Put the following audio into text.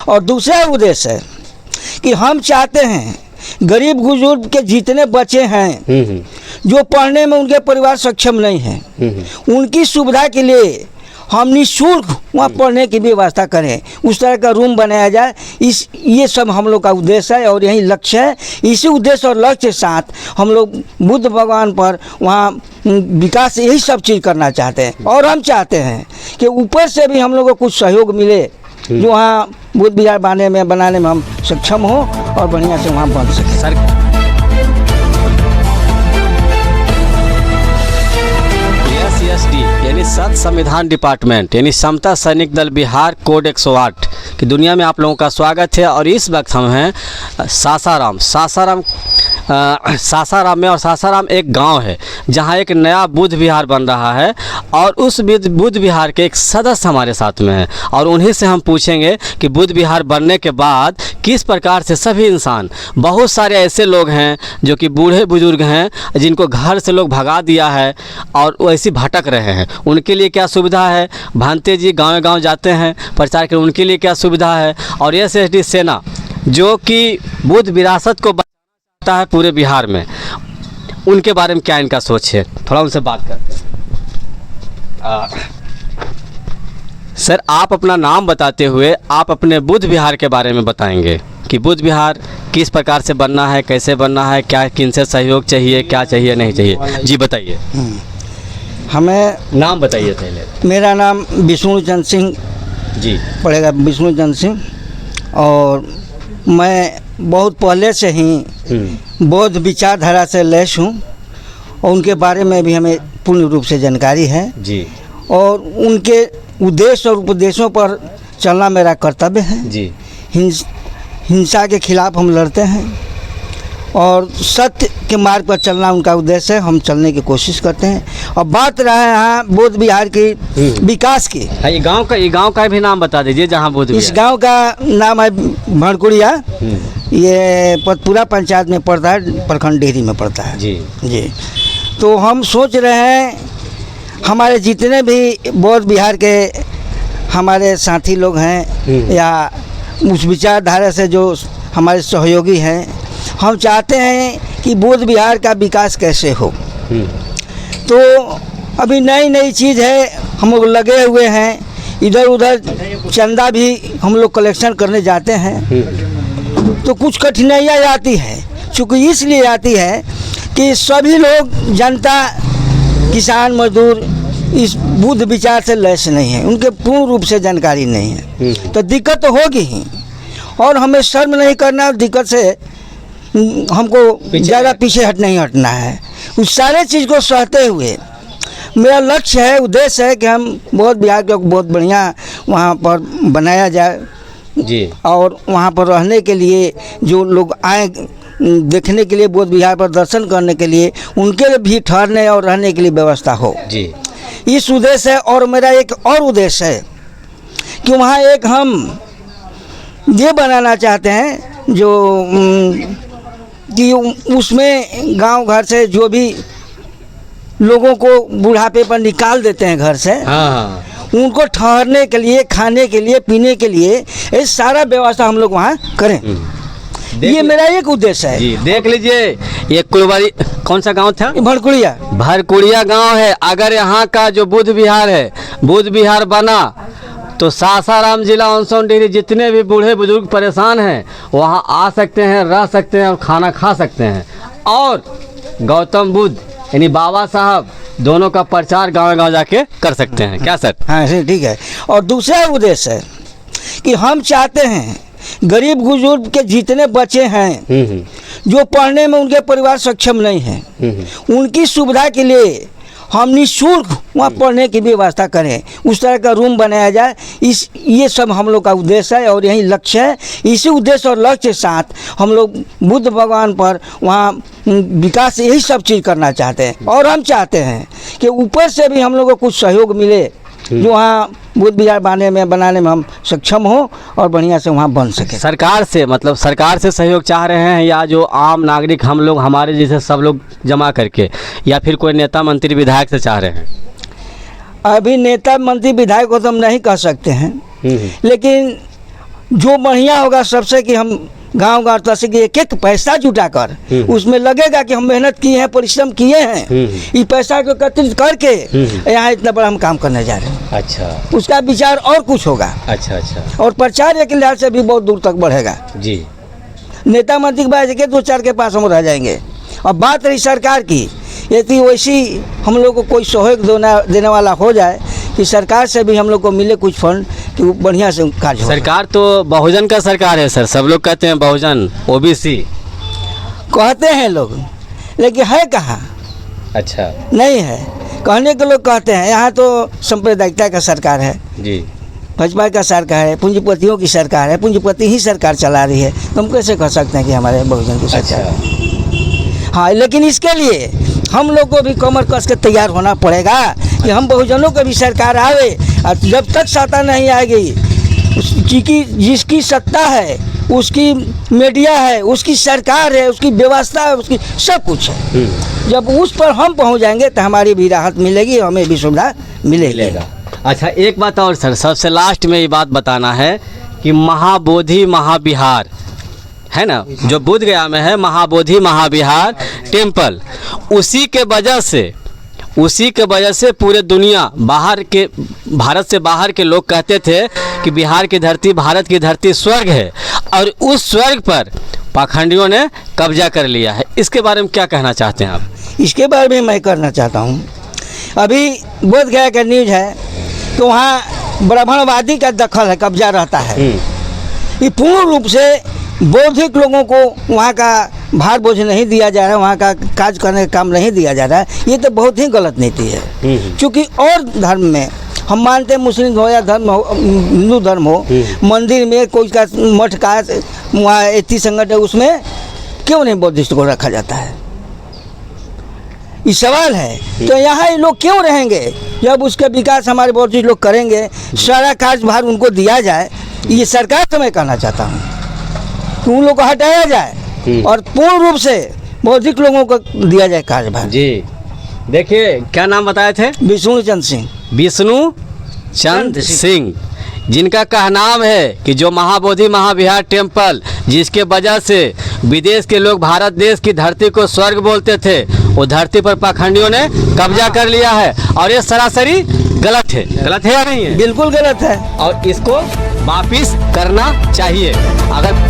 और दूसरा उद्देश्य है कि हम चाहते हैं गरीब बुजुर्ग के जितने बच्चे हैं जो पढ़ने में उनके परिवार सक्षम नहीं है, उनकी सुविधा के लिए हम निःशुल्क वहाँ पढ़ने की व्यवस्था करें, उस तरह का रूम बनाया जाए। ये सब हम लोग का उद्देश्य है और यही लक्ष्य है। इसी उद्देश्य और लक्ष्य के साथ हम लोग बुद्ध भगवान पर वहाँ विकास यही सब चीज़ करना चाहते हैं। और हम चाहते हैं कि ऊपर से भी हम लोग को कुछ सहयोग मिले जो वहाँ बुद्ध विहार बनाने में हम सक्षम हो और बढ़िया से वहाँ बन सके। SSD यानी सत संविधान डिपार्टमेंट यानी समता सैनिक दल बिहार कोड 108 की दुनिया में आप लोगों का स्वागत है। और इस वक्त हम हैं सासाराम में। और सासाराम एक गांव है जहां एक नया बुद्ध विहार बन रहा है और उस बुद्ध विहार के एक सदस्य हमारे साथ में हैं और उन्हीं से हम पूछेंगे कि बुद्ध विहार बनने के बाद किस प्रकार से सभी इंसान, बहुत सारे ऐसे लोग हैं जो कि बूढ़े बुजुर्ग हैं जिनको घर से लोग भगा दिया है और वैसे भटक रहे हैं, उनके लिए क्या सुविधा है। भांते जी गाँव जाते हैं प्रचार के, उनके लिए क्या सुविधा है। और SSD सेना जो कि बुद्ध विरासत को बचाता है पूरे बिहार में, उनके बारे में क्या इनका सोच है, थोड़ा उनसे बात करते हैं। सर, आप अपना नाम बताते हुए आप अपने बुद्ध विहार के बारे में बताएंगे कि बुद्ध विहार किस प्रकार से बनना है, कैसे बनना है, क्या किनसे सहयोग चाहिए, क्या चाहिए नहीं चाहिए, जी बताइए। हमें नाम बताइए पहले। मेरा नाम विष्णुचंद्र सिंह जी पड़ेगा, विष्णुचंद्र सिंह। और मैं बहुत पहले से ही बौद्ध विचारधारा से लैस हूँ और उनके बारे में भी हमें पूर्ण रूप से जानकारी है जी। और उनके उद्देश्य और उपदेशों पर चलना मेरा कर्तव्य है जी। हिंसा के खिलाफ हम लड़ते हैं और सत्य के मार्ग पर चलना उनका उद्देश्य है। हम चलने की कोशिश करते हैं। और बात रहा है यहाँ बुद्ध विहार की विकास की। ये गांव का भी नाम बता दीजिए जहाँ बुद्ध विहार। इस गांव का नाम है भड़कुड़िया। ये पतपुरा पंचायत में पड़ता है, प्रखंड डेहरी में पड़ता है जी जी। तो हम सोच रहे हैं हमारे जितने भी बौद्ध विहार के हमारे साथी लोग हैं या उस विचारधारा से जो हमारे सहयोगी हैं, हम चाहते हैं कि बुद्ध विहार का विकास कैसे हो। तो अभी नई चीज़ है, हम लोग लगे हुए हैं। इधर उधर चंदा भी हम लोग कलेक्शन करने जाते हैं तो कुछ कठिनाइयाँ आती है। चूँकि इसलिए आती है कि सभी लोग, जनता, किसान, मजदूर इस बुद्ध विचार से लैस नहीं है, उनके पूर्ण रूप से जानकारी नहीं है। तो दिक्कत तो होगी ही और हमें शर्म नहीं करना, दिक्कत से हमको ज़्यादा पीछे नहीं हटना है। उस सारे चीज़ को सहते हुए मेरा लक्ष्य है, उद्देश्य है कि हम बौद्ध विहार को बहुत बढ़िया वहाँ पर बनाया जाए जी। और वहाँ पर रहने के लिए जो लोग आए देखने के लिए, बौद्ध विहार पर दर्शन करने के लिए, उनके भी ठहरने और रहने के लिए व्यवस्था हो जी। इस उद्देश्य है। और मेरा एक और उद्देश्य है कि वहाँ एक हम ये बनाना चाहते हैं जो कि उसमें गांव घर से जो भी लोगों को बुढ़ापे पर निकाल देते हैं घर से, हाँ। उनको ठहरने के लिए, खाने के लिए, पीने के लिए ये सारा व्यवस्था हम लोग वहाँ करें। ये मेरा एक उद्देश्य है जी। देख लीजिए, ये कुलवारी कौन सा गांव था? भड़कुड़िया गांव है। अगर यहाँ का जो बुद्ध विहार है, बुद्ध विहार बना तो सासाराम जिला ऑनसोन डेहरी जितने भी बूढ़े बुजुर्ग परेशान हैं वहाँ आ सकते हैं, रह सकते हैं और खाना खा सकते हैं। और गौतम बुद्ध यानी बाबा साहब दोनों का प्रचार गाँव जाके कर सकते हैं। क्या सर? हाँ ठीक है। और दूसरा उद्देश्य है कि हम चाहते हैं गरीब बुजुर्ग के जितने बच्चे हैं जो पढ़ने में उनके परिवार सक्षम नहीं है, उनकी सुविधा के लिए हम निःशुल्क वहाँ पढ़ने की व्यवस्था करें, उस तरह का रूम बनाया जाए। ये सब हम लोग का उद्देश्य है और यही लक्ष्य है। इसी उद्देश्य और लक्ष्य के साथ हम लोग बुद्ध भगवान पर वहाँ विकास यही सब चीज़ करना चाहते हैं। और हम चाहते हैं कि ऊपर से भी हम लोग को कुछ सहयोग मिले जो वहाँ बुद्ध विहार बनाने में हम सक्षम हो और बढ़िया से वहाँ बन सके। सरकार से, मतलब सरकार से सहयोग चाह रहे हैं या जो आम नागरिक हम लोग हमारे जैसे सब लोग जमा करके, या फिर कोई नेता मंत्री विधायक से चाह रहे हैं? अभी नेता मंत्री विधायक को तो हम नहीं कह सकते हैं, लेकिन जो बढ़िया होगा सबसे कि हम गांव गांव तक से एक एक पैसा जुटाकर उसमें लगेगा कि हम मेहनत किए हैं, परिश्रम किए हैं, ये पैसा को एकत्रित करके यहाँ इतना बड़ा हम काम करने जा रहे हैं। अच्छा उसका विचार और कुछ होगा। अच्छा अच्छा और प्रचार के लिहाज से भी बहुत दूर तक बढ़ेगा। जी। नेता मंत्री के बाज के 2-4 के पास हम रह जाएंगे। अब बात रही सरकार की, यदि वैसी हम लोग को कोई सहयोग देने वाला हो जाए कि सरकार से भी हम लोग को मिले कुछ फंड कि वो बढ़िया से कार्य हो। सरकार तो बहुजन का सरकार है सर, सब लोग कहते हैं बहुजन, ओबीसी कहते हैं लोग, लेकिन है कहाँ? अच्छा नहीं है। कहने के लोग कहते हैं, यहाँ तो सांप्रदायिकता का सरकार है जी, भाजपा का सरकार है, पूंजीपतियों की सरकार है, पूंजीपति ही सरकार चला रही है, तो हम कैसे कह सकते हैं कि हमारे बहुजन की सरकार है? हाँ, लेकिन इसके लिए हम लोग को भी कमर कस के तैयार होना पड़ेगा कि हम बहुजनों को भी सरकार आवे। और जब तक सत्ता नहीं आएगी, जिसकी सत्ता है, उसकी मीडिया है, उसकी सरकार है, उसकी व्यवस्था है, उसकी सब कुछ है, जब उस पर हम पहुंच जाएंगे तो हमारी भी राहत मिलेगी, हमें भी सुविधा मिलेगी। अच्छा एक बात और सर, सबसे लास्ट में ये बात बताना है कि महाबोधि महाविहार है ना, जो बोध गया में है, महाबोधि महाविहार टेम्पल, उसी के वजह से पूरे दुनिया बाहर के, भारत से बाहर के लोग कहते थे कि बिहार की धरती, भारत की धरती स्वर्ग है, और उस स्वर्ग पर पाखंडियों ने कब्जा कर लिया है। इसके बारे में क्या कहना चाहते हैं आप? इसके बारे में मैं करना चाहता हूँ, अभी बोध गया का न्यूज है तो वहाँ ब्राह्मणवादी का दखल है, कब्जा रहता है। ये पूर्ण रूप से बौद्धिक लोगों को वहाँ का भार बोझ नहीं दिया जा रहा है, वहाँ का काज करने का काम नहीं दिया जा रहा है। ये तो बहुत ही गलत नीति है, क्योंकि और धर्म में हम मानते हैं, मुस्लिम हो या धर्म हो, हिंदू धर्म हो, मंदिर में कोई का मठ का वहाँ एथी संगठन है, उसमें क्यों नहीं बौद्धिस्ट को रखा जाता है? ये सवाल है। तो यहाँ ये लोग क्यों रहेंगे जब उसका विकास हमारे बौद्धिस्ट लोग करेंगे, सारा कार्यभार उनको दिया जाए। ये सरकार से मैं कहना चाहता हूँ कि उन लोगों को हटाया जाए और पूर्ण रूप से बौद्धिक लोगों को दिया जाए कार्यभार। जी देखिए, क्या नाम बताए थे? विष्णुचंद सिंह। विष्णुचंद सिंह, जिनका कहनाम है कि जो महाबोधि महाविहार टेम्पल, जिसके वजह से विदेश के लोग भारत देश की धरती को स्वर्ग बोलते थे, वो धरती पर पाखंडियों ने कब्जा कर लिया है, और ये सरासरी गलत है। गलत है या नहीं है? बिल्कुल गलत है, और इसको वापिस करना चाहिए। अगर